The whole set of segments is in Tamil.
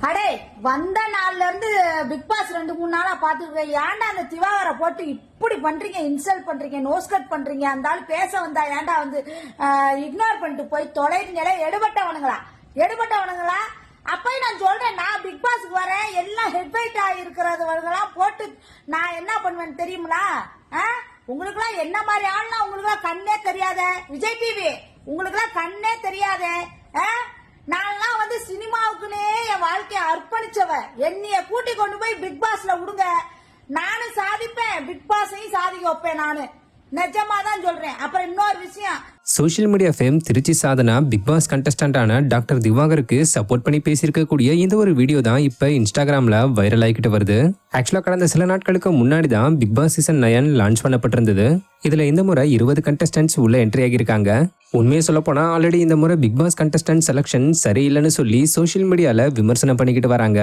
அடே வந்த நாள்ல இருந்து பிக் பாஸ் 2-3 நாளா பாத்துருக்கேன். ஏன்டா அந்த திவாகரை போட்டு இப்படி பண்றீங்க, இன்சல்ட் பண்றீங்க, நோஸ் கட் பண்றீங்க? அந்த ஆள் பேச வந்தா ஏன்டா வந்து இக்னோர் பண்ணிட்டு போய் தொலைறீங்களே? எடுபட்டவனுங்களா? அப்பயும் நான் சொல்றேன், நான் பிக் பாஸ்க்கு வரேன், எல்லாம் ஹெட்வைட் ஆகிருக்கிறவங்களாம் போட்டு நான் என்ன பண்ணுவேன்னு தெரியுங்களா? உங்களுக்குலாம் என்ன மாதிரி ஆள்லாம் உங்களுக்குலாம் கண்ணே தெரியாத விஜய் டிவி, உங்களுக்குலாம் கண்ணே தெரியாத. நான்லாம் வந்து சினிமாவுக்குன்னே என் வாழ்க்கையை அர்ப்பணிச்சவ. என்னைய கூட்டி கொண்டு போய் பிக் பாஸ்ல விடுங்க, நானும் சாதிப்பேன், பிக் பாஸையும் சாதிக்க வைப்பேன். நானு நிஜமா தான் சொல்றேன். அப்புறம் இன்னொரு விஷயம், social media fame Trichy Sadhana Bigg Boss கண்டஸ்டன்டான டாக்டர் திவாகருக்கு சப்போர்ட் பண்ணி பேசியிருக்கக்கூடிய இந்த ஒரு வீடியோ தான் இப்ப இன்ஸ்டாகிராம்ல வைரல் ஆகிட்டு வருது. ஆக்சுவலா கடந்த சில நாட்களுக்கு முன்னாடி தான் பிக் பாஸ் சீசன் 9 லான்ச் பண்ணப்பட்டிருந்தது. இதுல இந்த முறை 20 கண்டஸ்டன்ட்ஸ் உள்ள என்ட்ரி ஆகியிருக்காங்க. உண்மையை சொல்ல போனா ஆல்ரெடி இந்த முறை பிக் பாஸ் கண்டஸ்டன்ட் செலக்ஷன் சரியில்லைன்னு சொல்லி சோஷியல் மீடியால விமர்சனம் பண்ணிக்கிட்டு வராங்க.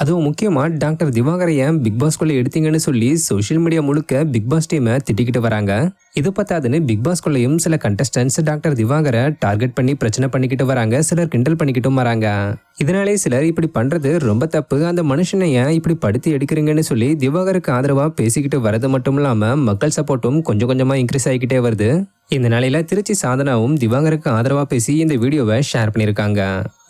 அதுவும் முக்கியமா டாக்டர் திவாகரை ஏன் பிக் பாஸ்குள்ள எடுத்தீங்கன்னு சொல்லி சோஷியல் மீடியா முழுக்க பிக் பாஸ் டீமை திட்டிக்கிட்டு வராங்க. இது பத்தாதுன்னு பிக் பாஸ்குள்ளேயும் சில கண்டஸ்டன்ட்ஸ் டாக்டர் திவாகரை டார்கெட் பண்ணி பிரச்சனை பண்ணிக்கிட்டு வராங்க, சிலர் கிண்டல் பண்ணிக்கிட்டும் வராங்க. இதனாலே சிலர் இப்படி பண்றது ரொம்ப தப்பு, அந்த மனுஷனை ஏன் இப்படி படுத்தி எடுக்கிறீங்கன்னு சொல்லி திவாகருக்கு ஆதரவா பேசிக்கிட்டு வரது மட்டும் இல்லாம மக்கள் சப்போர்ட்டும் கொஞ்சம் கொஞ்சமா இன்க்ரீஸ் ஆகிக்கிட்டே வருது. இந்த நிலையில திருச்சி சாதனாவும் திவாகருக்கு ஆதரவா பேசி இந்த வீடியோவை ஷேர் பண்ணியிருக்காங்க.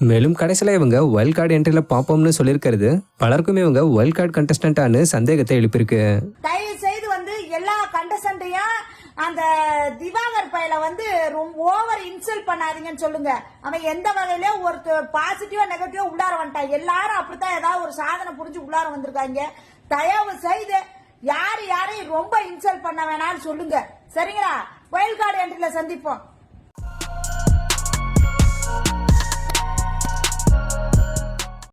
மேலும் கடைசியில இவங்க வைல்ட் கார்டு என்ட்ரில பாப்போம்னு சொல்லியிருக்கிறது பலருக்கும் இவங்க வைல்ட் கார்டு கண்டஸ்டன்டானு சந்தேகத்தை எழுப்பியிருக்கு. தயவு செய்து வந்து எல்லா கண்டஸ்டன்ட்டையும் அந்த திவாகர் பையில வந்து ரொம்ப ஓவர் இன்சல்ட் பண்ணாதீங்கன்னு சொல்லுங்க. அவன் எந்த வகையில ஒரு பாசிட்டிவா நெகட்டிவா உள்ளார வந்துட்டான். எல்லாரும் அப்படித்தான் ஏதாவது ஒரு சாதனை புரிஞ்சு உள்ளார வந்திருக்காங்க. தயவு செய்து யாரையும் ரொம்ப இன்சல்ட் பண்ண வேணாம்னு சொல்லுங்க. சரிங்களா? வைல்ட் கார்டு என்ட்ரில சந்திப்போம்.